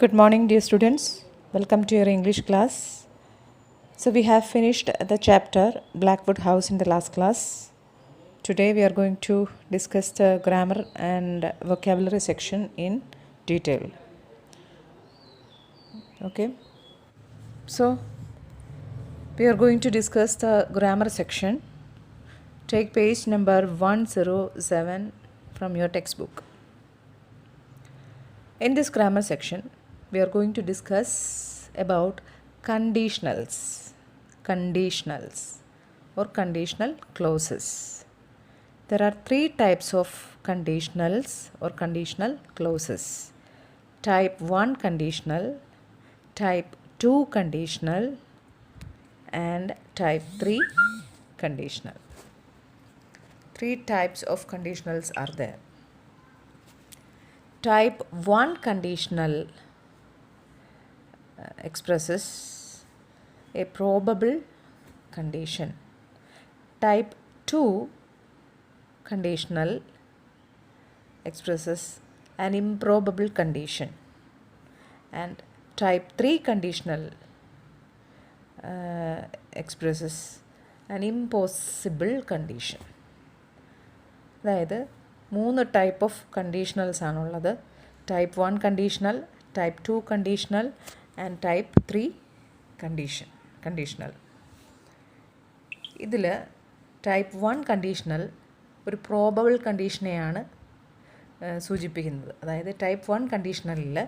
Good morning, dear students. Welcome to your English class. So, we have finished the chapter Blackwood House in the last class. Today, we are going to discuss the grammar and vocabulary section in detail. Okay. So, we are going to discuss the grammar section. Take page number 107 from your textbook. In this grammar section, we are going to discuss about conditionals or conditional clauses. There are three types of conditionals or conditional clauses. Type 1 conditional, type 2 conditional, and type 3 conditional. Three types of conditionals are there. Type 1 conditional expresses a probable condition. Type 2 conditional expresses an improbable condition. And type 3 conditional expresses an impossible condition. അതായത് 3 type of conditionals ആണുള്ളത്. Type 1 conditional, type 2 conditional and type 3 conditional. ഇതിൽ type 1 conditional ഒരു probable കണ്ടീഷനെയാണ് സൂചിപ്പിക്കുന്നത്. അതായത് type 1 കണ്ടീഷണലിൽ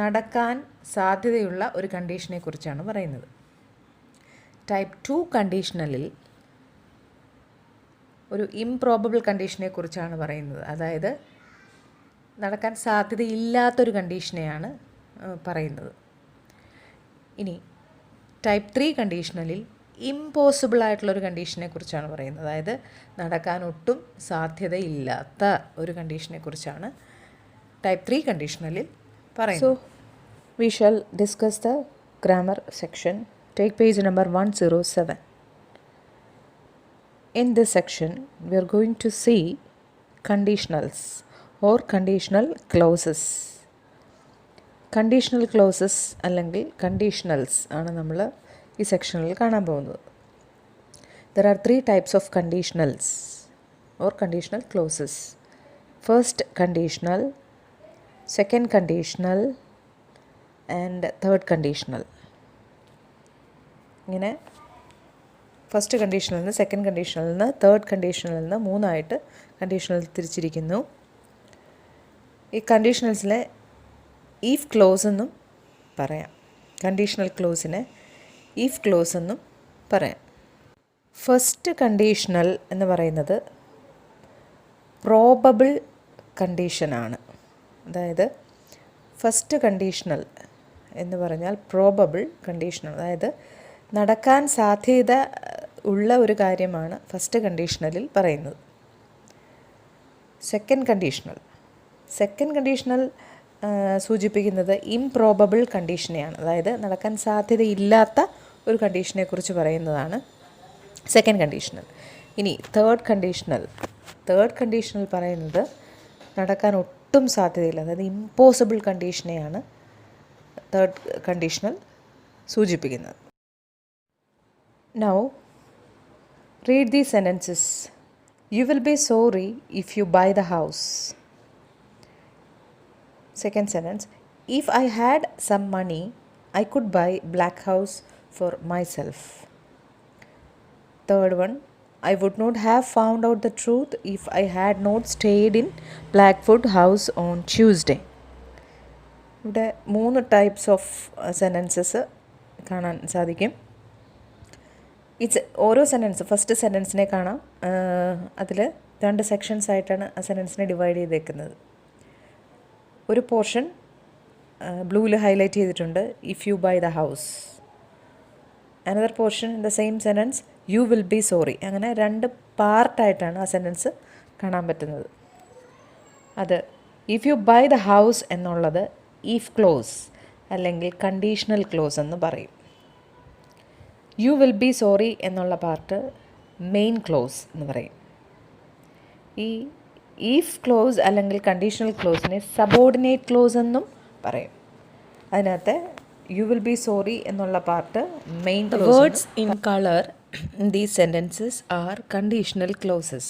നടക്കാൻ സാധ്യതയുള്ള ഒരു കണ്ടീഷനെ കുറിച്ചാണ് പറയുന്നത്. ടൈപ്പ് 2 കണ്ടീഷണലിൽ ഒരു ഇംപ്രോബബിൾ കണ്ടീഷനെ കുറിച്ചാണ് പറയുന്നത്. അതായത് നടക്കാൻ സാധ്യതയില്ലാത്തൊരു കണ്ടീഷനെയാണ് പറയുന്നത്. ഇനി ടൈപ്പ് 3 കണ്ടീഷണലിൽ ഇമ്പോസിബിൾ ആയിട്ടുള്ളൊരു കണ്ടീഷനെ കുറിച്ചാണ് പറയുന്നത്. അതായത് നടക്കാൻ ഒട്ടും സാധ്യതയില്ലാത്ത ഒരു കണ്ടീഷനെ കുറിച്ചാണ് ടൈപ്പ് 3 കണ്ടീഷണലിൽ പറയുന്നത്. So we shall discuss the grammar section. Take page number 107. In this section, we are going to see conditionals or conditional clauses. Conditional clauses അല്ലെങ്കിൽ conditionals ആണ് നമ്മൾ ഈ സെക്ഷനിൽ കാണാൻ പോകുന്നത്. There are 3 types of conditionals or conditional clauses. First conditional, second conditional and third conditional. ഇങ്ങനെ first കണ്ടീഷനിൽ നിന്ന് സെക്കൻഡ് കണ്ടീഷനിൽ നിന്ന് തേർഡ് കണ്ടീഷനിൽ നിന്ന് 3 ആയിട്ട് കണ്ടീഷണൽ തിരിച്ചിരിക്കുന്നു. ഈ കണ്ടീഷണൽസിലെ ഈഫ് ക്ലോസ് എന്നും പറയാം. കണ്ടീഷണൽ ക്ലോസിനെ ഈഫ് ക്ലോസ് എന്നും പറയാം. ഫസ്റ്റ് കണ്ടീഷണൽ എന്ന് പറയുന്നത് പ്രോബബിൾ കണ്ടീഷനാണ്. അതായത് ഫസ്റ്റ് കണ്ടീഷണൽ എന്ന് പറഞ്ഞാൽ പ്രോബബിൾ കണ്ടീഷനാണ്. അതായത് നടക്കാൻ സാധ്യത ഉള്ള ഒരു കാര്യമാണ് ഫസ്റ്റ് കണ്ടീഷണലിൽ പറയുന്നത്. സെക്കൻഡ് കണ്ടീഷണൽ സൂചിപ്പിക്കുന്നത് ഇംപ്രോബബിൾ കണ്ടീഷനെയാണ്. അതായത് നടക്കാൻ സാധ്യതയില്ലാത്ത ഒരു കണ്ടീഷനെക്കുറിച്ച് പറയുന്നതാണ് സെക്കൻഡ് കണ്ടീഷണൽ. ഇനി തേർഡ് കണ്ടീഷണൽ പറയുന്നത് നടക്കാൻ ഒട്ടും സാധ്യതയില്ല, അതായത് ഇമ്പോസിബിൾ കണ്ടീഷനെയാണ് തേർഡ് കണ്ടീഷണൽ സൂചിപ്പിക്കുന്നത്. Now, read these sentences. You will be sorry if you buy the house. Second sentence. If I had some money, I could buy Black House for myself. Third one. I would not have found out the truth if I had not stayed in Blackwood House on Tuesday. ഇവിടെ 3 types of sentences കാണാൻ സാധിക്കും. ഓരോ first സെൻറ്റൻസിനെ കാണാം. അതിൽ 2 sections ആയിട്ടാണ് ആ സെൻറ്റൻസിനെ divide ചെയ്തേക്കുന്നത്. ഒരു പോർഷൻ ബ്ലൂവിൽ ഹൈലൈറ്റ് ചെയ്തിട്ടുണ്ട്, if you buy the house. Another portion in the same sentence you will be sorry. അങ്ങനെ 2 പാർട്ടായിട്ടാണ് ആ സെൻറ്റൻസ് കാണാൻ പറ്റുന്നത്. അത് if you buy the house എന്നുള്ളത് ഈഫ് ക്ലോസ് അല്ലെങ്കിൽ കണ്ടീഷണൽ ക്ലോസ് എന്ന് പറയും. യു വിൽ ബി സോറി എന്നുള്ള പാർട്ട് മെയിൻ ക്ലോസ് എന്ന് പറയും. ഈ ഈഫ് ക്ലോസ് അല്ലെങ്കിൽ കണ്ടീഷണൽ ക്ലോസിനെ സബോർഡിനേറ്റ് ക്ലോസ് എന്നും പറയും. അതിനകത്ത് യു വിൽ ബി സോറി എന്നുള്ള part main words in colour in these sentences are conditional clauses.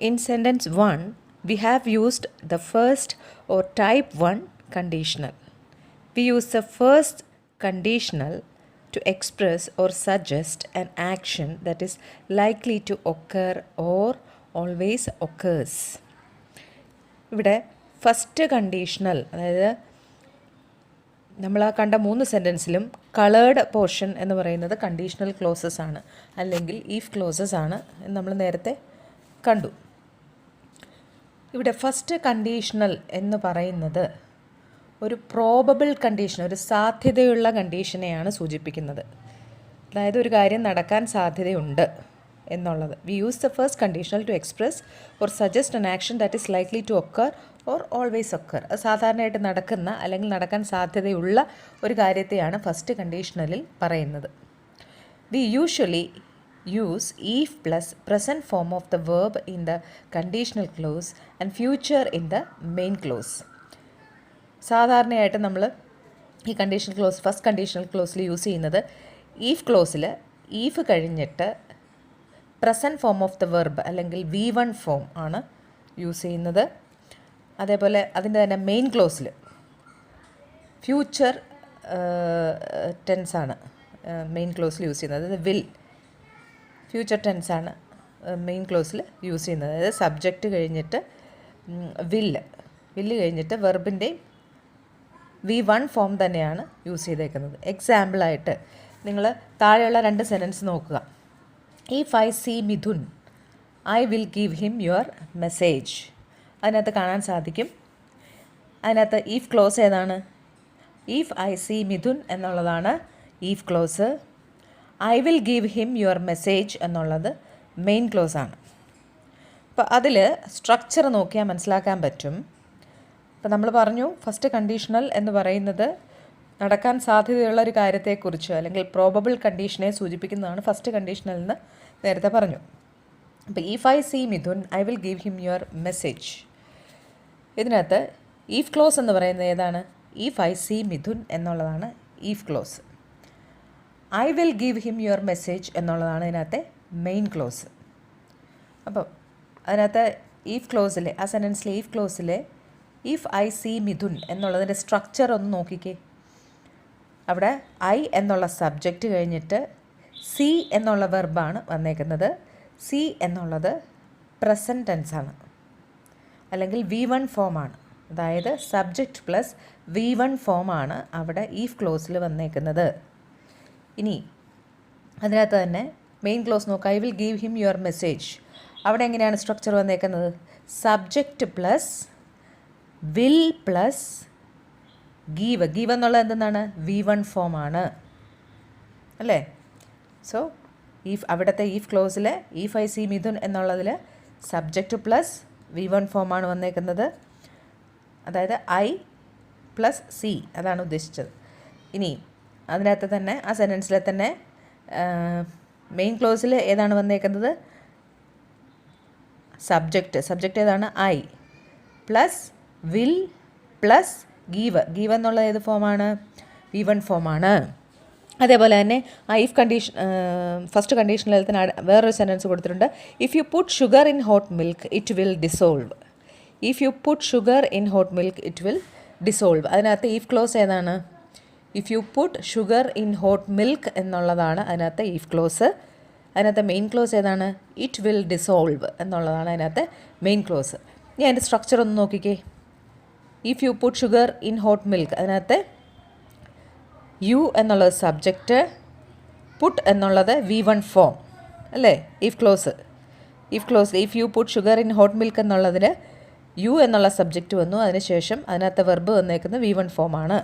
In sentence 1, we have used the first or type 1 conditional. We use the first conditional to express or suggest an action that is likely to occur or always occurs. ഇവിടെ first conditional, അതായത് നമ്മൾ ആ കണ്ട 3 സെൻറ്റൻസിലും coloured portion എന്ന് പറയുന്നത് conditional clauses ആണ്, അല്ലെങ്കിൽ if closes ആണ് എന്ന് നമ്മൾ നേരത്തെ കണ്ടു. ഇവിടെ ഫസ്റ്റ് കണ്ടീഷണൽ എന്ന് പറയുന്നത് ഒരു പ്രോബബിൾ കണ്ടീഷൻ, ഒരു സാധ്യതയുള്ള കണ്ടീഷനെയാണ് സൂചിപ്പിക്കുന്നത്. അതായത് ഒരു കാര്യം നടക്കാൻ സാധ്യതയുണ്ട് എന്നുള്ളത്. We use the first conditional to express or suggest an action that is likely to occur or always occur. അത് സാധാരണയായിട്ട് നടക്കുന്ന അല്ലെങ്കിൽ നടക്കാൻ സാധ്യതയുള്ള ഒരു കാര്യത്തെയാണ് ഫസ്റ്റ് കണ്ടീഷണലിൽ പറയുന്നത്. We usually use if plus present form of the verb in the conditional clause and future in the main clause. സാധാരണയായിട്ട് നമ്മൾ ഈ കണ്ടീഷണൽ ക്ലോസ്, ഫസ്റ്റ് കണ്ടീഷണൽ ക്ലോസിൽ യൂസ് ചെയ്യുന്നത് ഈഫ് ക്ലോസിൽ ഈഫ് കഴിഞ്ഞിട്ട് present form of the verb അല്ലെങ്കിൽ V1 form ആണ് use ചെയ്യുന്നത്. അതേപോലെ അതിൻ്റെ തന്നെ മെയിൻ ക്ലോസിൽ ഫ്യൂച്ചർ ടെൻസാണ് മെയിൻ ക്ലോസിൽ യൂസ് ചെയ്യുന്നത്. അതായത് വിൽ, ഫ്യൂച്ചർ ടെൻസാണ് മെയിൻ ക്ലോസിൽ യൂസ് ചെയ്യുന്നത്. അതായത് സബ്ജക്റ്റ് കഴിഞ്ഞിട്ട് വില്ല് കഴിഞ്ഞിട്ട് വെർബിൻ്റെയും V1 ഫോം തന്നെയാണ് യൂസ് ചെയ്തേക്കുന്നത്. എക്സാമ്പിളായിട്ട് നിങ്ങൾ താഴെയുള്ള 2 സെൻറ്റൻസ് നോക്കുക. If I see Midhun, I will give him your message. അതിനകത്ത് കാണാൻ സാധിക്കും. അതിനകത്ത് ഈഫ് ക്ലോസ് ഏതാണ്? ഇഫ് ഐ സീ മിഥുൻ എന്നുള്ളതാണ് if clause. I will give him your message എന്നുള്ളത് മെയിൻ ക്ലോസ് ആണ്. അപ്പോൾ അതിൽ സ്ട്രക്ചർ നോക്കിയാൽ മനസ്സിലാക്കാൻ പറ്റും. അപ്പോൾ നമ്മൾ പറഞ്ഞു ഫസ്റ്റ് കണ്ടീഷണൽ എന്ന് പറയുന്നത് നടക്കാൻ സാധ്യതയുള്ള ഒരു കാര്യത്തെക്കുറിച്ച് അല്ലെങ്കിൽ പ്രോബബിൾ കണ്ടീഷനെ സൂചിപ്പിക്കുന്നതാണ് ഫസ്റ്റ് കണ്ടീഷണൽ എന്ന് നേരത്തെ പറഞ്ഞു. അപ്പോൾ if I see Mithun I will give him your message. ഇതിനകത്ത് ഈഫ് ക്ലോസ് എന്ന് പറയുന്നത് ഏതാണ്? ഇഫ് ഐ സീ മിഥുൻ എന്നുള്ളതാണ് if clause. I will give him your message എന്നുള്ളതാണ് ഇതിനകത്തെ മെയിൻ ക്ലോസ്. അപ്പം അതിനകത്ത് ഈഫ് ക്ലോസിലെ, ആ സെൻറ്റൻസിലെ ഈഫ് ക്ലോസിലെ ഇഫ് ഐ സീ മിഥുൻ എന്നുള്ളതിൻ്റെ സ്ട്രക്ചർ ഒന്ന് നോക്കിക്കേ. അവിടെ ഐ എന്നുള്ള സബ്ജക്റ്റ് കഴിഞ്ഞിട്ട് സി എന്നുള്ള വെർബാണ് വന്നേക്കുന്നത്. സി എന്നുള്ളത് പ്രസൻറ്റ് ടെൻസാണ് അല്ലെങ്കിൽ V1 ഫോമാണ്. അതായത് സബ്ജക്റ്റ് പ്ലസ് V1 ഫോമാണ് അവിടെ ഈഫ് ക്ലോസിൽ വന്നേക്കുന്നത്. ഇനി അതിനകത്ത് തന്നെ മെയിൻ ക്ലോസ് നോക്കുക. I will give him your message. അവിടെ എങ്ങനെയാണ് സ്ട്രക്ചർ വന്നേക്കുന്നത്? Subject plus will plus give എന്നുള്ളത് എന്താണ്? V1 ഫോമാണ് അല്ലേ? സോ അവിടുത്തെ ഈഫ് ക്ലോസിൽ ഇഫ് ഐ സി മിഥുൻ എന്നുള്ളതിൽ സബ്ജക്റ്റ് പ്ലസ് V1 ഫോമാണ് വന്നേക്കുന്നത്. അതായത് ഐ പ്ലസ് സി, അതാണ് ഉദ്ദേശിച്ചത്. ഇനി അതിനകത്ത് തന്നെ ആ സെൻറ്റൻസിലെ തന്നെ മെയിൻ ക്ലോസിൽ ഏതാണ് വന്നേക്കുന്നത്? സബ്ജക്റ്റ് ഏതാണ്? I plus will plus give എന്നുള്ളത് ഏത് ഫോമാണ്? V1 ഫോമാണ്. അതേപോലെ തന്നെ ആ ഇഫ് കണ്ടീഷൻ ഫസ്റ്റ് കണ്ടീഷനിൽ തന്നെ വേറൊരു സെൻറ്റൻസ് കൊടുത്തിട്ടുണ്ട്. If you put sugar in hot milk it will dissolve. If you put sugar in hot milk it will dissolve. അതിനകത്ത് ഈഫ് ക്ലോസ് ഏതാണ്? If you put sugar in hot milk എന്നുള്ളതാണ് അതിനകത്ത് if close. അതിനകത്ത് main close ഏതാണ്? It will dissolve എന്നുള്ളതാണ് അതിനകത്ത് main close. ഇനി അതിൻ്റെ സ്ട്രക്ചർ ഒന്ന് നോക്കിക്കേ. If you put sugar in hot milk, അതിനകത്ത് യു എന്നുള്ളത് സബ്ജക്റ്റ്, പുട്ട് എന്നുള്ളത് V1 ഫോം അല്ലേ? If clause if you put sugar in hot milk എന്നുള്ളതിൽ യു എന്നുള്ള സബ്ജക്റ്റ് വന്നു. അതിനുശേഷം അതിനകത്ത് വെർബ് വന്നേക്കുന്നത് V1 ഫോമാണ്.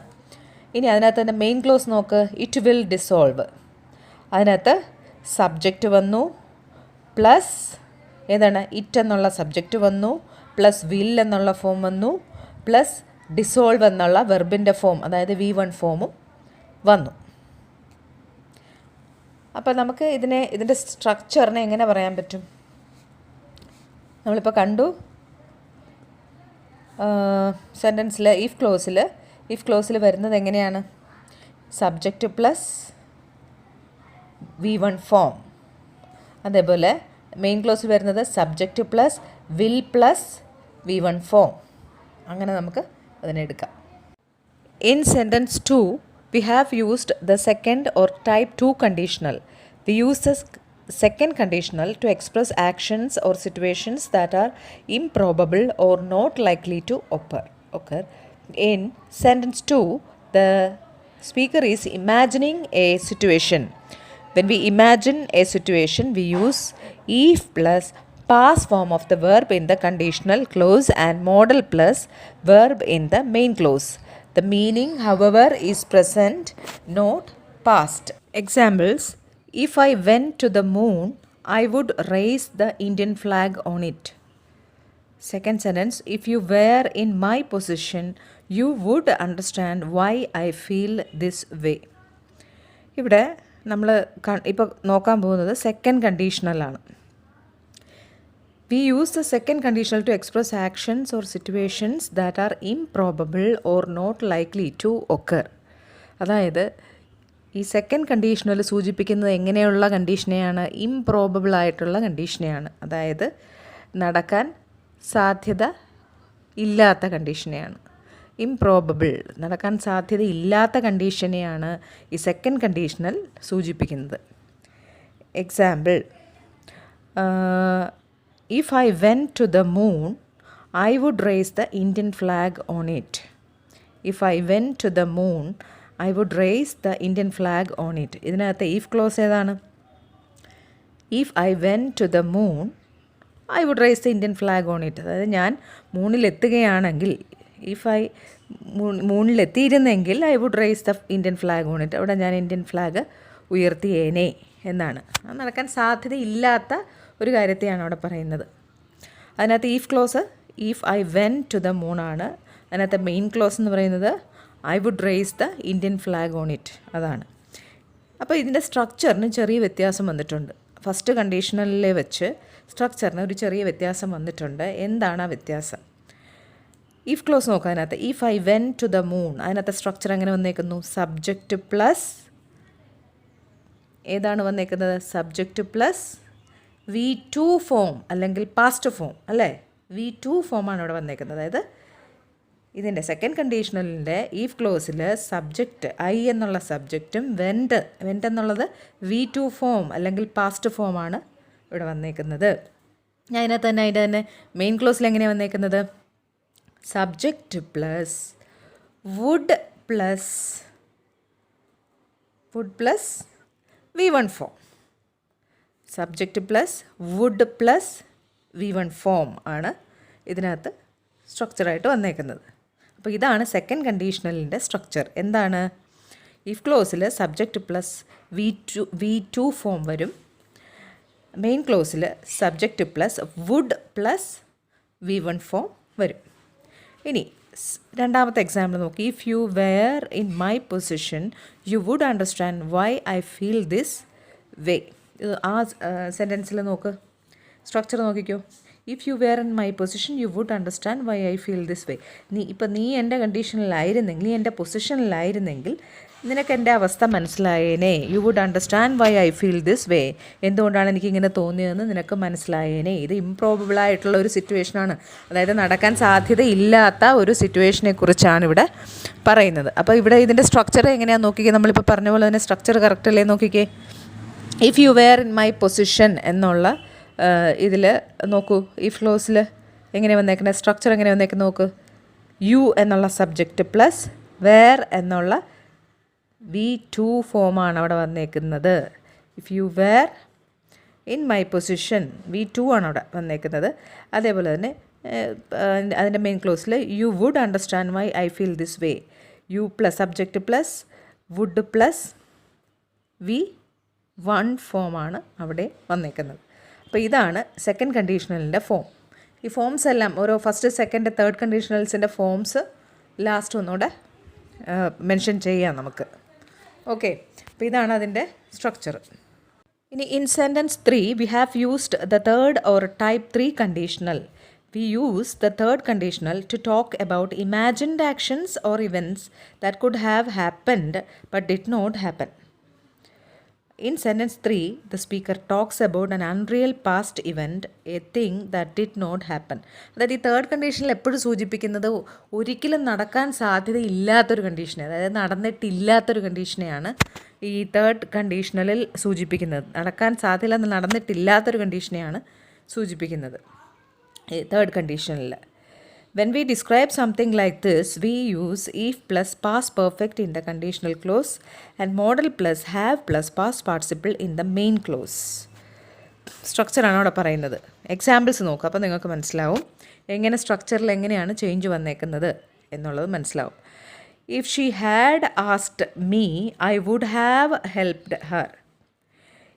ഇനി അതിനകത്ത് തന്നെ മെയിൻ ക്ലോസ് നോക്ക്. It will dissolve. അതിനകത്ത് സബ്ജക്റ്റ് വന്നു പ്ലസ് ഏതാണ്? ഇറ്റ് എന്നുള്ള സബ്ജക്റ്റ് വന്നു പ്ലസ് വിൽ എന്നുള്ള ഫോം വന്നു പ്ലസ് ഡിസോൾവ് എന്നുള്ള വെർബിൻ്റെ ഫോം അതായത് V1 ഫോമും വന്നു. അപ്പോൾ നമുക്ക് ഇതിൻ്റെ സ്ട്രക്ചറിനെ എങ്ങനെ പറയാൻ പറ്റും? നമ്മളിപ്പോൾ കണ്ടു സെൻറ്റൻസിൽ ഈഫ് ക്ലോസിൽ ഇഫ് ക്ലോസിൽ വരുന്നത് എങ്ങനെയാണ്? Subject plus V1 form. അതേപോലെ മെയിൻ ക്ലോസിൽ വരുന്നത് subject plus will plus V1 form. അങ്ങനെ നമുക്ക് അതിനെ എടുക്കാം. In sentence 2, we have used the second or type 2 conditional. We use the second conditional to express actions or situations that are improbable or not likely to occur. In sentence 2, the speaker is imagining a situation. When we imagine a situation, we use if plus past form of the verb in the conditional clause and modal plus verb in the main clause. The meaning, however, is present, not past. Examples: if I went to the moon, I would raise the Indian flag on it. Second sentence: if you were in my position, you would understand why I feel this way. ഇവിടെ നമ്മൾ ഇപ്പോൾ നോക്കാൻ പോകുന്നത് second കണ്ടീഷണലാണ്. We use the second conditional to express actions or situations that are improbable or not likely to occur. അതായത് ഈ second conditional സൂചിപ്പിക്കുന്നത് എങ്ങനെയുള്ള കണ്ടീഷനെയാണ്? Improbable ആയിട്ടുള്ള കണ്ടീഷനെയാണ്. അതായത് നടക്കാൻ സാധ്യത ഇല്ലാത്ത കണ്ടീഷനെയാണ്. ഇംപ്രോബബിൾ, നടക്കാൻ സാധ്യത ഇല്ലാത്ത കണ്ടീഷനെയാണ് ഈ സെക്കൻഡ് കണ്ടീഷണൽ സൂചിപ്പിക്കുന്നത്. Example: if I went to the moon, I would raise the Indian flag on it. If I went to the moon, I would raise the Indian flag on it. ഇതിനകത്ത് if clause ഏതാണ്? If I went to the moon, I would raise the Indian flag on it. അതായത് ഞാൻ മൂണിലെത്തുകയാണെങ്കിൽ, if I മൂണിലെത്തിയിരുന്നെങ്കിൽ I would raise the Indian flag on it. അവിടെ ഞാൻ Indian flag ഉയർത്തിയേനെ എന്നാണ്. അത് നടക്കാൻ സാധ്യതയില്ലാത്ത ഒരു കാര്യത്തെയാണ് അവിടെ പറയുന്നത്. അതിനകത്ത് if clause if I went to the moon ആണ്. അതിനകത്ത് മെയിൻ ക്ലോസ് എന്ന് പറയുന്നത് I would raise the Indian flag on it, അതാണ്. അപ്പോൾ ഇതിൻ്റെ സ്ട്രക്ചറിന് ചെറിയ വ്യത്യാസം വന്നിട്ടുണ്ട്. ഫസ്റ്റ് കണ്ടീഷണലിലെ വെച്ച് സ്ട്രക്ചറിന് ഒരു ചെറിയ വ്യത്യാസം വന്നിട്ടുണ്ട്. എന്താണ് ആ വ്യത്യാസം? ഈഫ് ക്ലോസ് നോക്കാം. അതിനകത്ത് if I went to the moon, അതിനകത്ത് സ്ട്രക്ചർ എങ്ങനെ വന്നേക്കുന്നു? സബ്ജക്റ്റ് പ്ലസ് ഏതാണ് വന്നേക്കുന്നത്? സബ്ജക്റ്റ് പ്ലസ് V2 ഫോം അല്ലെങ്കിൽ പാസ്റ്റ് ഫോം, അല്ലേ? V2 ഫോമാണ് ഇവിടെ വന്നേക്കുന്നത്. അതായത് ഇതിൻ്റെ സെക്കൻഡ് കണ്ടീഷണലിൻ്റെ ഈഫ് ക്ലോസിൽ സബ്ജക്റ്റ് ഐ എന്നുള്ള സബ്ജക്റ്റും വെൻറ്റ് എന്നുള്ളത് V2 ഫോം അല്ലെങ്കിൽ പാസ്റ്റ് ഫോമാണ് ഇവിടെ വന്നേക്കുന്നത്. ഞാൻ അതിനകത്ത് തന്നെ അതിൻ്റെ തന്നെ മെയിൻ ക്ലോസിൽ എങ്ങനെയാണ് വന്നേക്കുന്നത്? Subject plus would plus V1 form. Subject plus would plus V1 form ആണ് ഇതിനകത്ത് സ്ട്രക്ചറായിട്ട് വന്നേക്കുന്നത്. അപ്പോൾ ഇതാണ് സെക്കൻഡ് കണ്ടീഷണലിൻ്റെ സ്ട്രക്ചർ. എന്താണ്? ഇഫ് ക്ലോസിൽ സബ്ജക്റ്റ് പ്ലസ് V2 ഫോം വരും. മെയിൻ ക്ലോസിൽ subject plus would plus V1 form വരും. ഇനി രണ്ടാമത്തെ എക്സാമ്പിൾ നോക്കി. If you were in my position you would understand why I feel this way. ആ സെൻറ്റൻസിൽ നോക്ക്, സ്ട്രക്ചർ നോക്കിക്കോ. If you were in my position you would understand why I feel this way. നീ എൻ്റെ കണ്ടീഷനിലായിരുന്നെങ്കിൽ, നീ എൻ്റെ പൊസിഷനിലായിരുന്നെങ്കിൽ നിനക്ക് എൻ്റെ അവസ്ഥ മനസ്സിലായേനെ. You would understand why I feel this way. എന്തുകൊണ്ടാണ് എനിക്കിങ്ങനെ തോന്നിയതെന്ന് നിനക്ക് മനസ്സിലായേനെ. ഇത് ഇംപ്രോബിളായിട്ടുള്ള ഒരു സിറ്റുവേഷനാണ്. അതായത് നടക്കാൻ സാധ്യതയില്ലാത്ത ഒരു സിറ്റുവേഷനെ കുറിച്ചാണ് ഇവിടെ പറയുന്നത്. അപ്പോൾ ഇവിടെ ഇതിൻ്റെ സ്ട്രക്ചർ എങ്ങനെയാണെന്ന് നോക്കിക്കേ. നമ്മളിപ്പോൾ പറഞ്ഞ പോലെ തന്നെ സ്ട്രക്ചർ കറക്റ്റല്ലേ നോക്കിക്കേ. If you were in my position എന്നുള്ള ഇതിൽ നോക്കൂ, ഇഫ് ക്ലോസിൽ എങ്ങനെ വന്നേക്കുന്നത്? സ്ട്രക്ചർ എങ്ങനെ വന്നേക്കുന്നത് നോക്ക്. യു എന്നുള്ള സബ്ജക്റ്റ് പ്ലസ് വെയർ എന്നുള്ള V2 ഫോമാണ് അവിടെ വന്നേക്കുന്നത്. If you were in my position V2 ആണ് അവിടെ വന്നേക്കുന്നത്. അതേപോലെ തന്നെ അതിൻ്റെ മെയിൻ ക്ലോസിൽ you would understand why I feel this way. You plus subject plus would plus V1 ഫോമാണ് അവിടെ വന്നേക്കുന്നത്. അപ്പോൾ ഇതാണ് സെക്കൻഡ് കണ്ടീഷണലിൻ്റെ ഫോം. ഈ ഫോംസ് എല്ലാം ഓരോ ഫസ്റ്റ് സെക്കൻഡ് തേർഡ് കണ്ടീഷണൽസിൻ്റെ ഫോംസ് ലാസ്റ്റ് ഒന്നുകൂടെ മെൻഷൻ ചെയ്യാം നമുക്ക്. ഓക്കെ, അപ്പോൾ ഇതാണ് അതിൻ്റെ സ്ട്രക്ചർ. ഇനി in sentence 3 we have used the third or type 3 conditional. we use the third conditional to talk about imagined actions or events that could have happened but did not happen. In sentence 3, the speaker talks about an unreal past event, a thing that did not happen. അതായത് ഈ third കണ്ടീഷനിൽ എപ്പോഴും സൂചിപ്പിക്കുന്നത് ഒരിക്കലും നടക്കാൻ സാധ്യതയില്ലാത്തൊരു കണ്ടീഷനെ, അതായത് നടന്നിട്ടില്ലാത്തൊരു കണ്ടീഷനെയാണ് ഈ third കണ്ടീഷണലിൽ സൂചിപ്പിക്കുന്നത്. നടക്കാൻ സാധ്യത നടന്നിട്ടില്ലാത്തൊരു കണ്ടീഷനെയാണ് സൂചിപ്പിക്കുന്നത് third conditional. When we describe something like this, we use if plus past perfect in the conditional clause and model plus have plus past participle in the main clause. സ്ട്രക്ചറാണ് അവിടെ പറയുന്നത്. എക്സാമ്പിൾസ് നോക്കുക, അപ്പോൾ നിങ്ങൾക്ക് മനസ്സിലാവും എങ്ങനെ സ്ട്രക്ചറിൽ എങ്ങനെയാണ് ചേഞ്ച് വന്നേക്കുന്നത് എന്നുള്ളത് മനസ്സിലാവും. If she had asked me I would have helped her.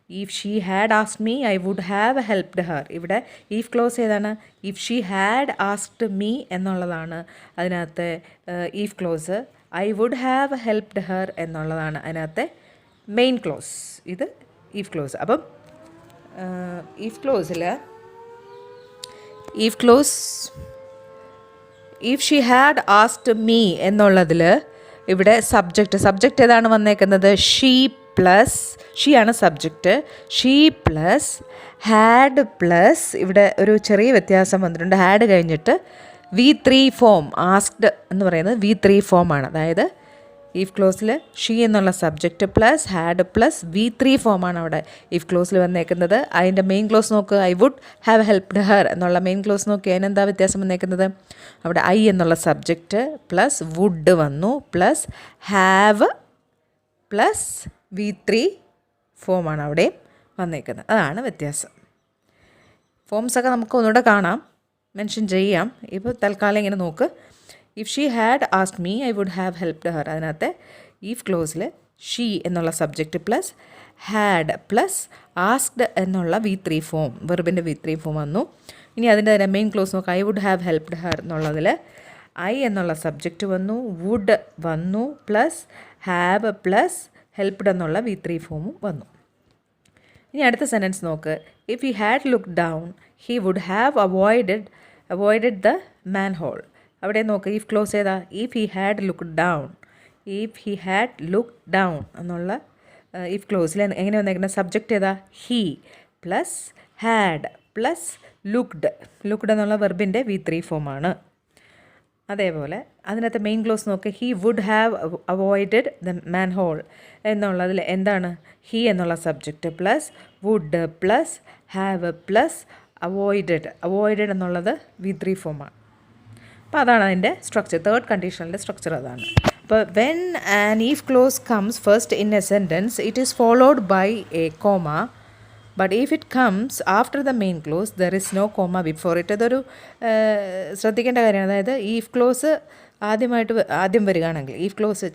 If she had asked me I would have helped her. ഇവിടെ ഈഫ് ക്ലോസ് ഏതാണ്? If she had asked me എന്നുള്ളതാണ് അതിനകത്തെ if clause. I would have helped her എന്നുള്ളതാണ് അതിനകത്തെ main clause. ഇത് if clause. അപ്പം if ക്ലോസിൽ if she had asked me എന്നുള്ളതിൽ ഇവിടെ സബ്ജക്റ്റ് ഏതാണ് വന്നേക്കുന്നത്? ഷീ പ്ലസ്, ഷീ ആണ് subject, she plus had plus, ഇവിടെ ഒരു ചെറിയ വ്യത്യാസം വന്നിട്ടുണ്ട്. ഹാഡ് കഴിഞ്ഞിട്ട് V3 ഫോം, ആസ്ക്ഡ് എന്ന് പറയുന്നത് V3 ഫോമാണ്. അതായത് ഈഫ് ക്ലോസിൽ ഷീ എന്നുള്ള subject plus had plus V3 ഫോമാണ് അവിടെ ഈഫ് ക്ലോസിൽ വന്നേക്കുന്നത്. അതിൻ്റെ മെയിൻ ക്ലോസ് നോക്കുക, I would have helped her എന്നുള്ള മെയിൻ ക്ലോസ് നോക്കി. അതിനെന്താ വ്യത്യാസം വന്നേക്കുന്നത്? അവിടെ ഐ എന്നുള്ള സബ്ജക്റ്റ് പ്ലസ് വുഡ് വന്നു പ്ലസ് ഹാവ് പ്ലസ് V3 ഫോമാണ് അവിടെയും വന്നേക്കുന്നത്. അതാണ് വ്യത്യാസം. ഫോംസൊക്കെ നമുക്ക് ഒന്നുകൂടെ കാണാം, മെൻഷൻ ചെയ്യാം. ഇപ്പോൾ തൽക്കാലം ഇങ്ങനെ നോക്ക്. If she had asked me I would have helped her. അതിനകത്ത് ഈഫ് ക്ലോസിൽ ഷീ എന്നുള്ള subject plus had plus asked എന്നുള്ള V3 ഫോം, വെർബിൻ്റെ V3 ഫോം വന്നു. ഇനി അതിൻ്റെ തന്നെ മെയിൻ ക്ലോസ് നോക്കുക. I would have helped her എന്നുള്ളതിൽ ഐ എന്നുള്ള സബ്ജക്റ്റ് വന്നു, വുഡ് വന്നു പ്ലസ് ഹാവ് പ്ലസ് ഹെൽപ്ഡ് എന്നുള്ള V3 ഫോമും വന്നു. ഇനി അടുത്ത സെൻറ്റൻസ് നോക്ക്. If he had look down he would have avoided the manhole. അവിടെ നോക്ക്, ഈഫ് ക്ലോസ് ഏതാ? If he had look down. If he had look down എന്നുള്ള ഈഫ് ക്ലോസിൽ എങ്ങനെ വന്നേക്കുന്നത്? സബ്ജക്റ്റ് ഏതാ? He plus had plus looked എന്നുള്ള വെർബിൻ്റെ V3 ഫോമാണ്. അതേപോലെ അതിനകത്ത് മെയിൻ ക്ലോസ് നോക്ക്. He would have avoided the manhole എന്നുള്ളതിൽ എന്താണ്? ഹി എന്നുള്ള subject plus would plus have plus avoided എന്നുള്ളത് V3 ഫോമാണ്. അപ്പോൾ അതാണ് അതിൻ്റെ സ്ട്രക്ചർ. തേർഡ് കണ്ടീഷണലിൻ്റെ സ്ട്രക്ചർ അതാണ്. അപ്പോൾ when an if clause comes first in a sentence it is followed by a comma. But if it comes after the main clause there is no comma before it. അതൊരു ശ്രദ്ധിക്കേണ്ട കാര്യമാണ്. അതായത് if close ആദ്യം വരികയാണെങ്കിൽ if close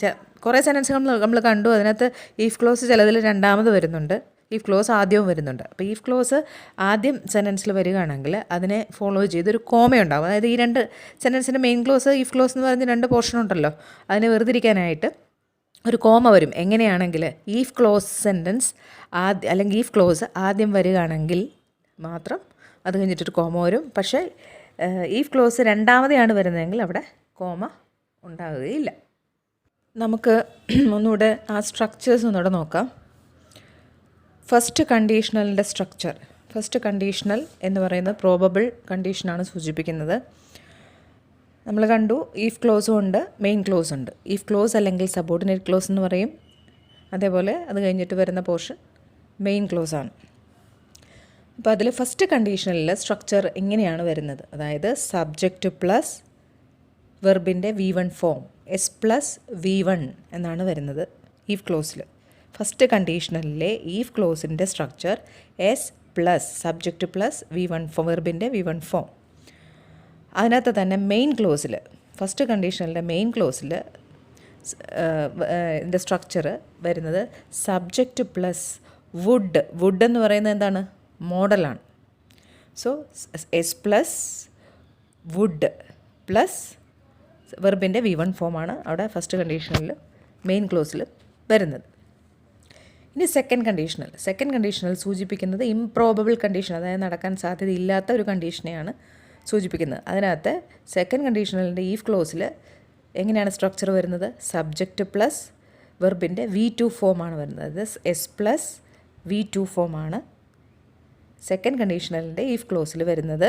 കുറേ സെൻറ്റൻസുകൾ നമ്മൾ കണ്ടു. അതിനകത്ത് ഈഫ് ക്ലോസ് ചിലതിൽ രണ്ടാമത് വരുന്നുണ്ട്, ഈഫ് ക്ലോസ് ആദ്യവും വരുന്നുണ്ട്. അപ്പോൾ ഈഫ് ക്ലോസ് ആദ്യം സെൻറ്റൻസിൽ വരികയാണെങ്കിൽ അതിനെ ഫോളോ ചെയ്തൊരു കോമയുണ്ടാകും. അതായത് ഈ രണ്ട് സെൻറ്റൻസിൻ്റെ മെയിൻ ക്ലോസ് ഈഫ് ക്ലോസ് എന്ന് പറയുന്ന രണ്ട് പോർഷൻ ഉണ്ടല്ലോ, അതിനെ വെറുതിരിക്കാനായിട്ട് ഒരു കോമ വരും. എങ്ങനെയാണെങ്കിൽ ഈഫ് ക്ലോസ് സെൻറ്റൻസ് അല്ലെങ്കിൽ ഈഫ് ക്ലോസ് ആദ്യം വരികയാണെങ്കിൽ മാത്രം അത് കഴിഞ്ഞിട്ടൊരു കോമ വരും. പക്ഷേ ഈഫ് ക്ലോസ് രണ്ടാമതെയാണ് വരുന്നതെങ്കിൽ അവിടെ കോമ ഉണ്ടാകുകയില്ല. നമുക്ക് ഒന്നുകൂടെ ആ സ്ട്രക്ചേഴ്സ് ഒന്നുകൂടെ നോക്കാം. ഫസ്റ്റ് കണ്ടീഷണലിൻ്റെ സ്ട്രക്ചർ. ഫസ്റ്റ് കണ്ടീഷണൽ എന്ന് പറയുന്നത് പ്രോബബിൾ കണ്ടീഷനാണ് സൂചിപ്പിക്കുന്നത്. നമ്മൾ കണ്ടു ഈഫ് ക്ലോസും ഉണ്ട്, മെയിൻ ക്ലോസ് ഉണ്ട്. ഈഫ് ക്ലോസ് അല്ലെങ്കിൽ സബോർഡിനേറ്റ് ക്ലോസ് എന്ന് പറയും. അതേപോലെ അത് കഴിഞ്ഞിട്ട് വരുന്ന പോർഷൻ മെയിൻ ക്ലോസ് ആണ്. അപ്പോൾ അതിൽ ഫസ്റ്റ് കണ്ടീഷണലിൽ സ്ട്രക്ചർ ഇങ്ങനെയാണ് വരുന്നത്. അതായത് സബ്ജക്റ്റ് പ്ലസ് വെർബിൻ്റെ V1 form S plus V1 എന്നാണ് വരുന്നത് ഈഫ് ക്ലോസിൽ. ഫസ്റ്റ് കണ്ടീഷണലിലെ ഈഫ് ക്ലോസിൻ്റെ structure S plus subject plus V1 വെർബിൻ്റെ V1 ഫോം. അതിനകത്ത് തന്നെ മെയിൻ ക്ലോസിൽ ഫസ്റ്റ് കണ്ടീഷണലിൻ്റെ മെയിൻ ക്ലോസിൽ ഇതിൻ്റെ സ്ട്രക്ചർ വരുന്നത് സബ്ജക്റ്റ് പ്ലസ് വുഡ് എന്ന് പറയുന്നത് എന്താണ്? മോഡലാണ്. So S plus would plus വെർബിൻ്റെ V1 ഫോമാണ് അവിടെ ഫസ്റ്റ് കണ്ടീഷണലിൽ മെയിൻ ക്ലോസിൽ വരുന്നത്. ഇനി സെക്കൻഡ് കണ്ടീഷണൽ സൂചിപ്പിക്കുന്നത് ഇംപ്രോബബിൾ കണ്ടീഷൻ, അതായത് നടക്കാൻ സാധ്യതയില്ലാത്ത ഒരു കണ്ടീഷനെയാണ് സൂചിപ്പിക്കുന്നത്. അതിനകത്ത് സെക്കൻഡ് കണ്ടീഷണലിൻ്റെ ഈഫ് ക്ലോസിൽ എങ്ങനെയാണ് സ്ട്രക്ചർ വരുന്നത്? സബ്ജക്റ്റ് പ്ലസ് വെർബിൻ്റെ V2 ഫോമാണ് വരുന്നത്. അത് S+ V2 ഫോമാണ് സെക്കൻഡ് കണ്ടീഷണലിൻ്റെ ഈഫ് ക്ലോസിൽ വരുന്നത്.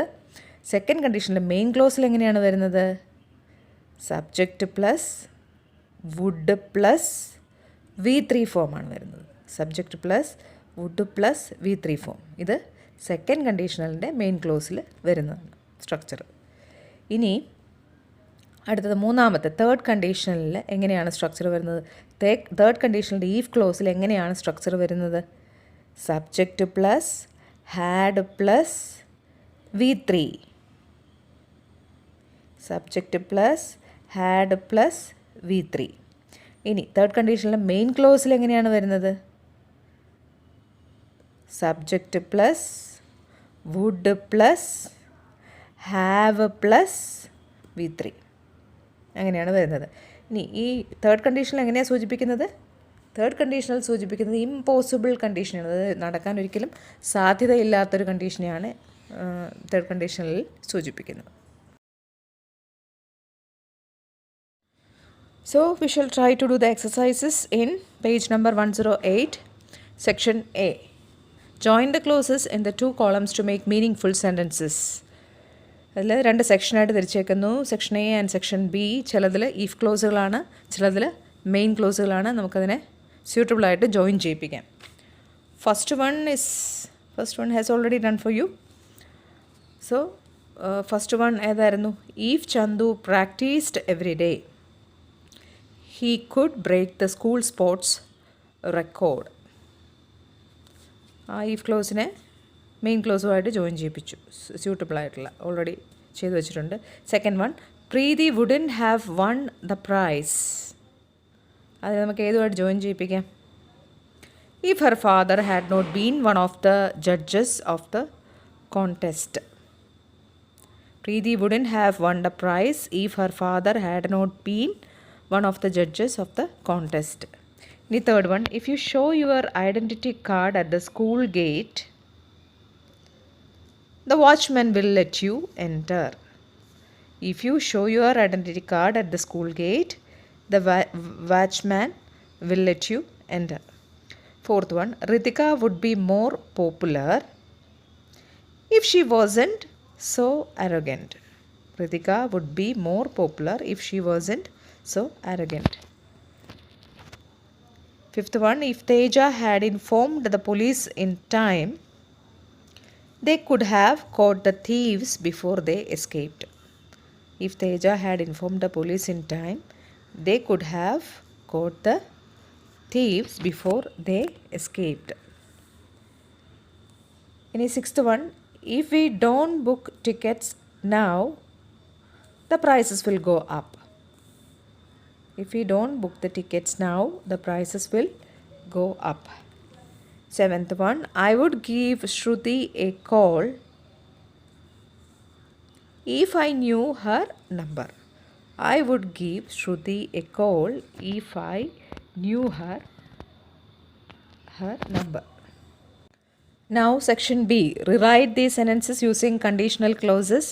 സെക്കൻഡ് കണ്ടീഷണലിൻ്റെ മെയിൻ ക്ലോസിൽ എങ്ങനെയാണ് വരുന്നത്? Subject plus would plus V3 ഫോമാണ് വരുന്നത്. Subject plus would plus V3 form. ഇത് സെക്കൻഡ് കണ്ടീഷണലിൻ്റെ മെയിൻ ക്ലോസിൽ വരുന്നതാണ് സ്ട്രക്ചർ. ഇനി അടുത്തത് മൂന്നാമത്തെ തേർഡ് കണ്ടീഷണലിൽ എങ്ങനെയാണ് സ്ട്രക്ചർ വരുന്നത്? തേർഡ് കണ്ടീഷണലിൻ്റെ ഈഫ് ക്ലോസിൽ എങ്ങനെയാണ് സ്ട്രക്ചർ വരുന്നത്? Subject plus had plus V3. Subject plus had plus V3. ഇനി തേർഡ് കണ്ടീഷനിലെ മെയിൻ ക്ലോസിൽ എങ്ങനെയാണ് വരുന്നത്? Subject plus would plus have plus V3 അങ്ങനെയാണ് വരുന്നത്. ഇനി ഈ തേർഡ് കണ്ടീഷനിൽ എങ്ങനെയാണ് സൂചിപ്പിക്കുന്നത്? തേർഡ് കണ്ടീഷനിൽ സൂചിപ്പിക്കുന്നത് ഇമ്പോസിബിൾ കണ്ടീഷനാണ്. അത് നടക്കാൻ ഒരിക്കലും സാധ്യതയില്ലാത്തൊരു കണ്ടീഷനെയാണ് തേർഡ് കണ്ടീഷനിൽ സൂചിപ്പിക്കുന്നത്. So we shall try to do the exercises in page number 108, section A. Join the clauses in the two columns to make meaningful sentences. അതിൽ രണ്ട് സെക്ഷനായിട്ട് തിരിച്ചേക്കുന്നു. Section A and section B. ചിലതിൽ ഈഫ് ക്ലോസുകളാണ്, ചിലതിൽ main ക്ലോസുകളാണ്. നമുക്കതിനെ സ്യൂട്ടബിളായിട്ട് ജോയിൻ ചെയ്യിപ്പിക്കാം. First one has already done for you. So first one ഏതായിരുന്നു? If Chandu practised every day he could break the school sports record. ആ ഈഫ് ക്ലോസിനെ മെയിൻ ക്ലോസുമായിട്ട് ജോയിൻ ചെയ്യിപ്പിച്ചു. സ്യൂട്ടബിളായിട്ടുള്ള ഓൾറെഡി ചെയ്തു വെച്ചിട്ടുണ്ട്. Second one, Preethi wouldn't have won the prize. അത് നമുക്ക് ഏതുമായിട്ട് ജോയിൻ ചെയ്യിപ്പിക്കാം? If her father had not been one of the judges of the contest. Preeti wouldn't have won the prize if her father had not been one of the judges of the contest. The third one, if you show your identity card at the school gate, the watchman will let you enter. If you show your identity card at the school gate, the watchman will let you enter. Fourth one, Ritika would be more popular if she wasn't so arrogant. Ritika would be more popular if she wasn't so arrogant. Fifth one, if Teja had informed the police in time, they could have caught the thieves before they escaped. If Teja had informed the police in time, they could have caught the thieves before they escaped. In sixth one, if we don't book tickets now, the prices will go up. If we don't book the tickets now, the prices will go up. Seventh one, I would give Shruti a call if I knew her number. I would give Shruti a call if I knew her number. Now section B, rewrite these sentences using conditional clauses.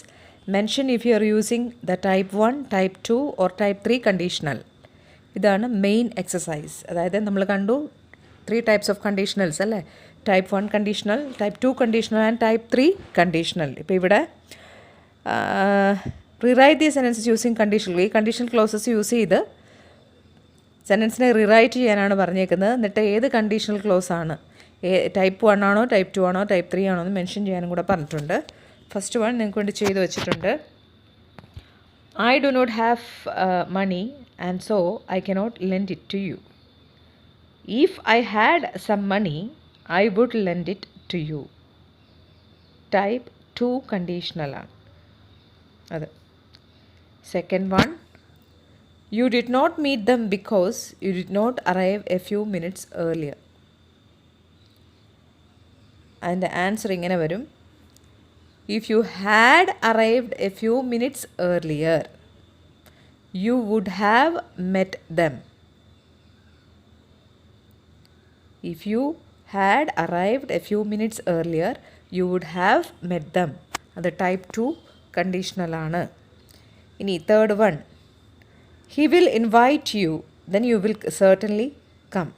Mention if you are using the type 1, type 2 or type 3 conditional. ഇതാണ് main exercise. അതായത് നമ്മൾ കണ്ടു 3 types of conditionals അല്ലേ? Type 1 conditional, type 2 conditional and type 3 conditional. ഇപ്പോൾ ഇവിടെ rewrite the sentences using conditional. ഈ conditional clauses use ചെയ്ത് സെൻറ്റൻസിനെ rewrite ചെയ്യാനാണ് പറഞ്ഞേക്കുന്നത്. എന്നിട്ട് ഏത് കണ്ടീഷണൽ ക്ലോസ് ആണ്, ടൈപ്പ് 1 ആണോ ടൈപ്പ് 2 ആണോ ടൈപ്പ് 3 ആണോ എന്ന് മെൻഷൻ ചെയ്യാനും കൂടെ പറഞ്ഞിട്ടുണ്ട്. ഫസ്റ്റ് വൺ നിങ്ങൾക്ക് വേണ്ടി ചെയ്ത് വെച്ചിട്ടുണ്ട്. I do not have money and so I cannot lend it to you. If I had some money, I would lend it to you. Type 2 conditional ആണ് അത്. Second one, you did not meet them because you did not arrive a few minutes earlier. അതിൻ്റെ answer ഇങ്ങനെ വരും: if you had arrived a few minutes earlier, you would have met them. If you had arrived a few minutes earlier, you would have met them. അത് type 2 കണ്ടീഷണലാണ്. ഇനി third one, he will invite you, then you will certainly come.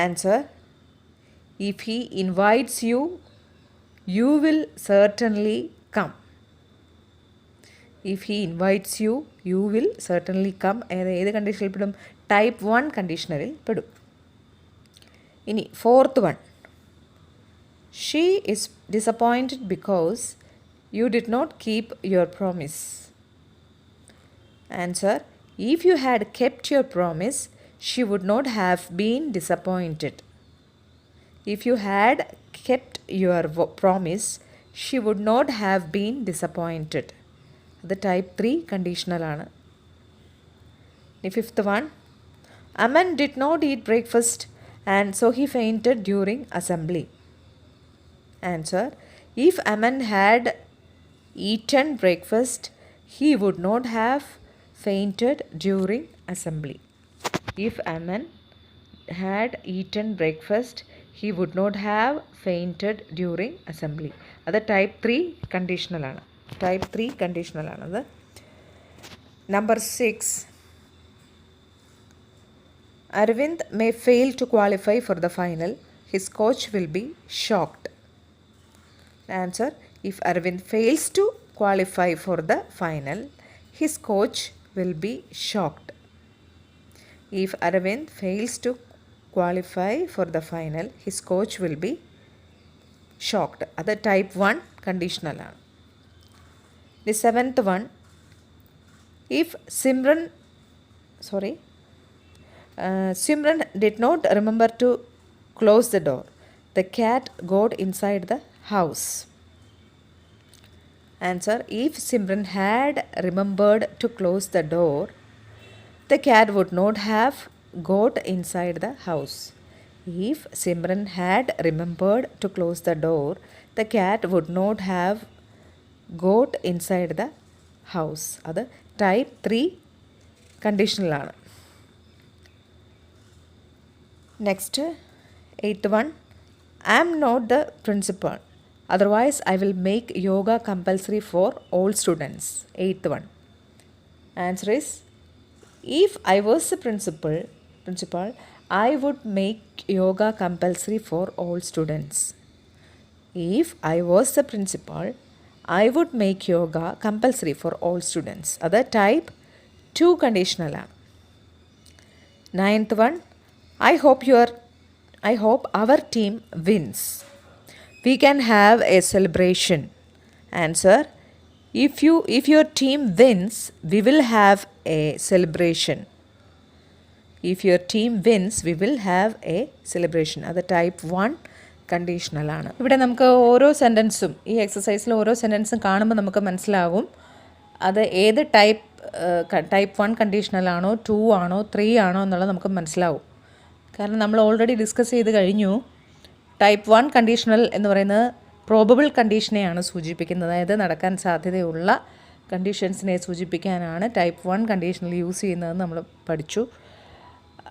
Answer, if he invites you, you will certainly come. If he invites you, you will certainly come. ഏത് കണ്ടീഷനിൽ പെടും? Type 1 കണ്ടീഷണലിൽ പെടും. ഇനി fourth one, she is disappointed because you did not keep your promise. Answer, if you had kept your promise, she would not have been disappointed. If you had kept your promise, she would not have been disappointed. അത് type 3 കണ്ടീഷണലാണ്. ഇനി fifth one, Aman did not eat breakfast and so he fainted during assembly. Answer, if Aman had eaten breakfast, he would not have fainted during assembly. If Aman had eaten breakfast, he would not have fainted during assembly. അത് type 3 കണ്ടീഷണലാണ്. Type 3 കണ്ടീഷണലാണത്. Number 6, Arvind may fail to qualify for the final. His coach will be shocked. Answer, if Arvind fails to qualify for the final, his coach will be shocked. If Arvind fails to qualify for the final, his coach will be shocked. അത് type 1 കണ്ടീഷണലാണ്. The seventh one, if Simran did not remember to close the door, the cat got inside the house. Answer, if Simran had remembered to close the door, the cat would not have got inside the house. If Simran had remembered to close the door, the cat would not have got inside the house. അത് type 3 കണ്ടീഷണലാണ്. Next 8th one, I am not the principal, otherwise I will make yoga compulsory for all students. 8th one. Answer is, if I was the principal, I would make yoga compulsory for all students. If I was the principal, I would make yoga compulsory for all students. അത് type 2 കണ്ടീഷണലാണ്. 9th one, I hope our team wins. We can have a celebration. Answer, if your team wins, we will have a celebration. If your team wins, we will have a celebration. അത് type 1 കണ്ടീഷണലാണ്. ഇവിടെ നമുക്ക് ഓരോ സെൻറ്റൻസും, ഈ എക്സസൈസിൽ ഓരോ സെൻറ്റൻസും കാണുമ്പോൾ നമുക്ക് മനസ്സിലാകും അത് ഏത് ടൈപ്പ് 1 കണ്ടീഷണലാണോ 2 ആണോ 3 ആണോ എന്നുള്ളത് നമുക്ക് മനസ്സിലാവും. കാരണം നമ്മൾ ഓൾറെഡി ഡിസ്കസ് ചെയ്ത് കഴിഞ്ഞു. ടൈപ്പ് 1 കണ്ടീഷണൽ എന്ന് പറയുന്നത് പ്രോബബിൾ കണ്ടീഷനെയാണ് സൂചിപ്പിക്കുന്നത്. അതായത് നടക്കാൻ സാധ്യതയുള്ള കണ്ടീഷൻസിനെ സൂചിപ്പിക്കാനാണ് ടൈപ്പ് 1 കണ്ടീഷണൽ യൂസ് ചെയ്യുന്നതെന്ന് നമ്മൾ പഠിച്ചു.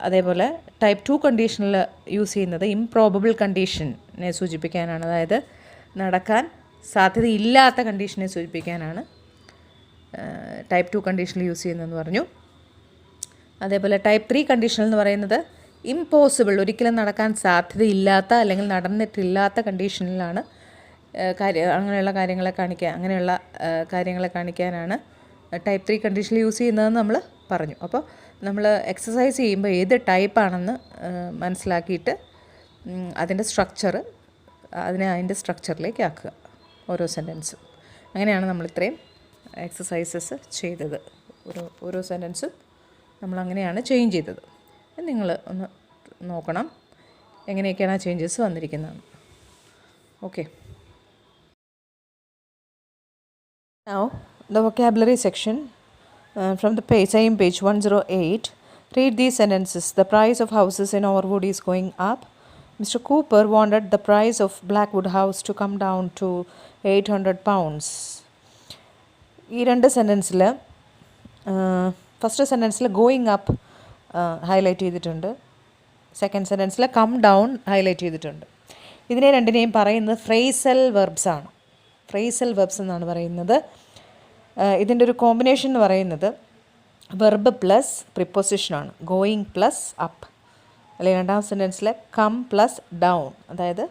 അതേപോലെ ടൈപ്പ് 2 കണ്ടീഷനിൽ യൂസ് ചെയ്യുന്നത് ഇംപ്രോബബിൾ കണ്ടീഷനെ സൂചിപ്പിക്കാനാണ്. അതായത് നടക്കാൻ സാധ്യതയില്ലാത്ത കണ്ടീഷനെ സൂചിപ്പിക്കാനാണ് ടൈപ്പ് 2 കണ്ടീഷനിൽ യൂസ് ചെയ്യുന്നതെന്ന് പറഞ്ഞു. അതേപോലെ ടൈപ്പ് 3 കണ്ടീഷണൽ എന്ന് പറയുന്നത് ഇമ്പോസിബിൾ, ഒരിക്കലും നടക്കാൻ സാധ്യതയില്ലാത്ത അല്ലെങ്കിൽ നടന്നിട്ടില്ലാത്ത കണ്ടീഷനിലാണ് അങ്ങനെയുള്ള കാര്യങ്ങളെ കാണിക്കാനാണ് ടൈപ്പ് 3 കണ്ടീഷനിൽ യൂസ് ചെയ്യുന്നതെന്ന് നമ്മൾ പറഞ്ഞു. അപ്പോൾ നമ്മൾ എക്സസൈസ് ചെയ്യുമ്പോൾ ഏത് ടൈപ്പാണെന്ന് മനസ്സിലാക്കിയിട്ട് അതിൻ്റെ സ്ട്രക്ചറിലേക്ക് ആക്കുക ഓരോ സെൻറ്റൻസും. അങ്ങനെയാണ് നമ്മൾ ഇത്രയും എക്സസൈസസ് ചെയ്തത്. ഓരോ സെൻറ്റൻസും നമ്മളങ്ങനെയാണ് ചേഞ്ച് ചെയ്തത്. നിങ്ങൾ ഒന്ന് നോക്കണം എങ്ങനെയൊക്കെയാണ് ആ ചേഞ്ചസ് വന്നിരിക്കുന്നത്. Okay, now the vocabulary section from the same page 108. Read these sentences. The price of houses in Overwood is going up. Mr. Cooper wanted the price of Blackwood House to come down to £800. ഈ രണ്ട് സെൻറ്റൻസിൽ first സെൻറ്റൻസിൽ going up highlight ചെയ്തിട്ടുണ്ട്. Second സെൻറ്റൻസിൽ come down highlight ചെയ്തിട്ടുണ്ട്. ഇതിനെ രണ്ടിനെയും പറയുന്നത് ഫ്രേസൽ വെർബ്സ് ആണ്. ഫ്രേസൽ വെർബ്സ് എന്നാണ് പറയുന്നത്. ഇതിൻ്റെ ഒരു കോമ്പിനേഷൻ എന്ന് പറയുന്നത് വെർബ് പ്ലസ് പ്രിപ്പോസിഷനാണ്. ഗോയിങ് പ്ലസ് അപ്പ്, അല്ലെങ്കിൽ രണ്ടാം സെൻറ്റൻസിൽ കം പ്ലസ് ഡൗൺ, അതായത്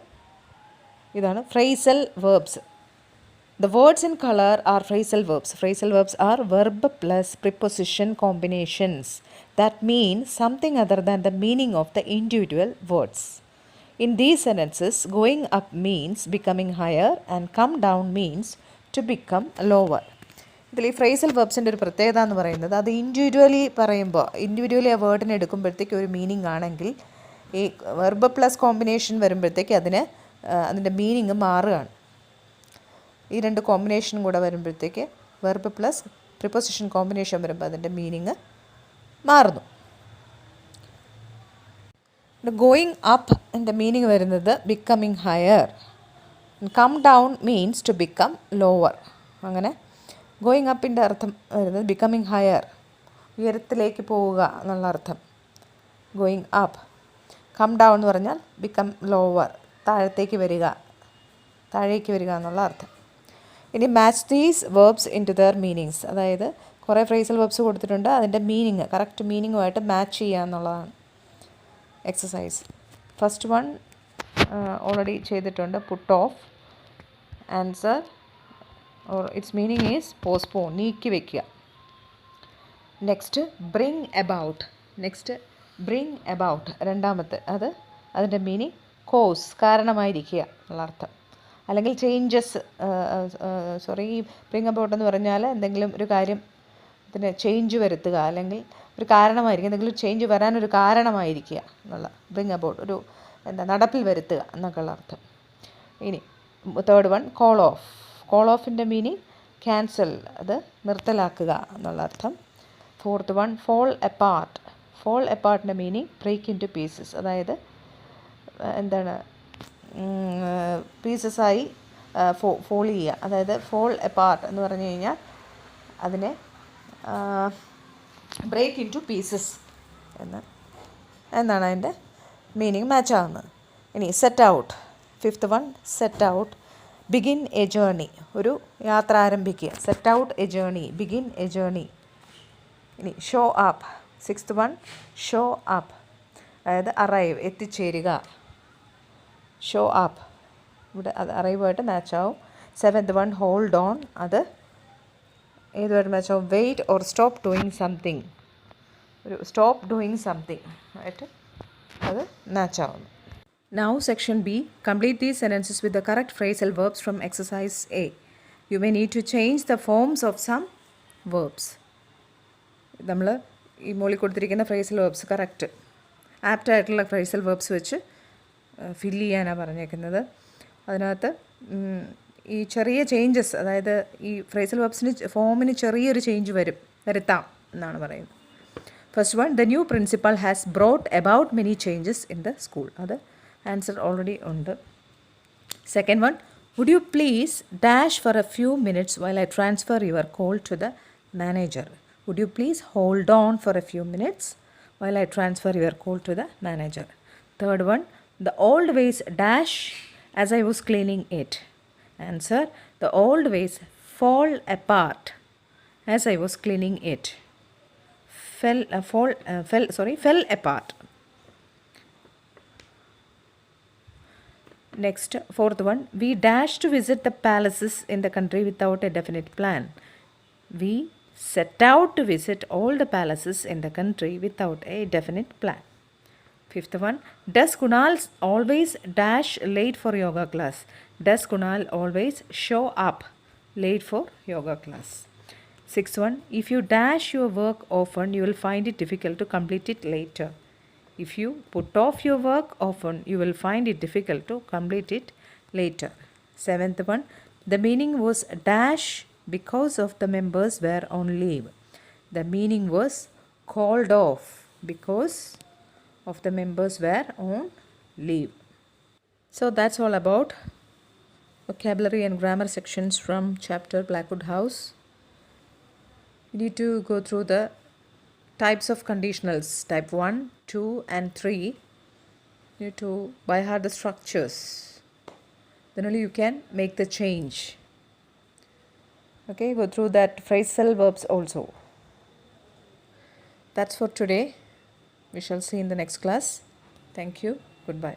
ഇതാണ് phrasal verbs. The words in color are phrasal verbs. Phrasal verbs are verb plus preposition combinations that mean something other than the meaning of the individual words. In these sentences, going up means becoming higher and come down means to become lower. ഇതിൽ ഈ phrasal വെർബ്സിൻ്റെ ഒരു പ്രത്യേകത എന്ന് പറയുന്നത് അത് individually ആ വേർഡിനെ എടുക്കുമ്പോഴത്തേക്ക് ഒരു meaning ആണെങ്കിൽ ഈ വെർബ് പ്ലസ് കോമ്പിനേഷൻ വരുമ്പോഴത്തേക്ക് അതിൻ്റെ മീനിങ് മാറുകയാണ്. ഈ രണ്ട് കോമ്പിനേഷനും കൂടെ വരുമ്പോഴത്തേക്ക് വെർബ് പ്ലസ് പ്രിപ്പോസിഷൻ കോമ്പിനേഷൻ വരുമ്പോൾ അതിൻ്റെ മീനിങ് മാറുന്നു. ഗോയിങ് അപ്പ് എൻ്റെ മീനിങ് വരുന്നത് becoming higher. Come down means to become lower. അങ്ങനെ ഗോയിങ് അപ്പിൻ്റെ അർത്ഥം വരുന്നത് ബിക്കമിങ് ഹയർ, ഉയരത്തിലേക്ക് പോവുക എന്നുള്ള അർത്ഥം ഗോയിങ് അപ്പ്. കം ഡൗൺ എന്ന് പറഞ്ഞാൽ ബിക്കം ലോവർ, താഴേക്ക് വരിക എന്നുള്ള അർത്ഥം. ഇനി match these verbs into their meanings, അതായത് കുറേ ഫ്രേസൽ വേർബ്സ് കൊടുത്തിട്ടുണ്ട്, അതിൻ്റെ മീനിങ് കറക്റ്റ് മീനിങ്ങുമായിട്ട് മാച്ച് ചെയ്യുക എന്നുള്ളതാണ് എക്സസൈസ്. ഫസ്റ്റ് വൺ ഓൾറെഡി ചെയ്തിട്ടുണ്ട്, put off. Answer or it's meaning is postpone, നീക്കി വയ്ക്കുക. നെക്സ്റ്റ് ബ്രിങ് എബൌട്ട് രണ്ടാമത്തെ, അതിൻ്റെ മീനിങ് കോസ്, കാരണമായിരിക്കുക എന്നുള്ള അർത്ഥം. അല്ലെങ്കിൽ ചേഞ്ചസ്, ബ്രിങ് അബൌട്ട് എന്ന് പറഞ്ഞാൽ എന്തെങ്കിലും ഒരു കാര്യം ഇതിന് ചേഞ്ച് വരുത്തുക, അല്ലെങ്കിൽ ഒരു കാരണമായിരിക്കും, എന്തെങ്കിലും ചേഞ്ച് വരാനൊരു കാരണമായിരിക്കുക എന്നുള്ള ബ്രിങ് അബൌട്ട്, ഒരു നടപ്പിൽ വരുത്തുക എന്നൊക്കെയുള്ള അർത്ഥം. ഇനി തേർഡ് വൺ കോൾ ഓഫിൻ്റെ മീനിങ് ക്യാൻസൽ, അത് നിർത്തലാക്കുക എന്നുള്ള അർത്ഥം. ഫോർത്ത് വൺ ഫോൾ എപ്പാർട്ടിൻ്റെ meaning break into pieces, അതായത് പീസസായി ഫോൾ ചെയ്യുക, അതായത് ഫോൾ എപ്പാർട്ട് എന്ന് പറഞ്ഞു കഴിഞ്ഞാൽ അതിനെ ബ്രേക്ക് ഇൻ ടു പീസസ് എന്നാണ് അതിൻ്റെ മീനിങ് മാച്ച് ആകുന്നത്. ഇനി fifth one set out, begin a journey, ഒരു യാത്ര ആരംഭിക്കുക. Set out a journey, begin a journey. ഇനി show up, sixth one show up, അതായത് അറൈവ്, എത്തിച്ചേരുക. ഷോ അപ്പ് ഇവിടെ അത് അറൈവുമായിട്ട് മാച്ച് ആവും. സെവൻത് വൺ ഹോൾഡ് ഓൺ, അത് ഏതുമായിട്ട് മാച്ച് ആവും? Wait or stop doing something, ഒരു സ്റ്റോപ്പ് ഡൂയിങ് സംതിങ് ആയിട്ട് അത് മാച്ച് ആവുന്നു. Now section B, complete these sentences with the correct phrasal verbs from exercise A. You may need to change the forms of some verbs. നമ്മൾ ഈ മുകളിൽ കൊടുത്തിരിക്കുന്ന phrasal verbs correct ആപ്റ്റായിട്ടുള്ള phrasal verbs വെച്ച് fill ചെയ്യാനാണ് പറഞ്ഞേക്കുന്നത്. അതിനകത്ത് ഈ ചെറിയ ചേഞ്ചസ്, അതായത് ഈ ഫ്രേസൽ വെർബ്സിന് ഫോമിന് ചെറിയൊരു ചേഞ്ച് വരുത്താം എന്നാണ് പറയുന്നത്. First one, the new principal has brought about many changes in the school, അത് ആൻസർ ഓൾറെഡി ഉണ്ട്. Second one, would you please dash for a few minutes while I transfer your call to the manager. Would you please hold on for a few minutes while I transfer your call to the manager. Third one, the old ways dash as I was cleaning it. Answer, the old ways fall apart as I was cleaning it. Fell apart. Next, fourth one, we dash to visit the palaces in the country without a definite plan. We set out to visit all the palaces in the country without a definite plan. Fifth one, does Kunal always dash late for yoga class? Does Kunal always show up late for yoga class? Sixth one, if you dash your work often, you will find it difficult to complete it later. If you put off your work often, you will find it difficult to complete it later. Seventh one, the meaning was dash because of the members were on leave. The meaning was called off because of the members were on leave. So that's all about vocabulary and grammar sections from chapter Blackwood House. You need to go through the types of conditionals, type 1, 2 and 3. You need to by heart the structures. Then only you can make the change Okay, go through that phrasal verbs also. That's for today. We shall see in the next class. Thank you. Goodbye.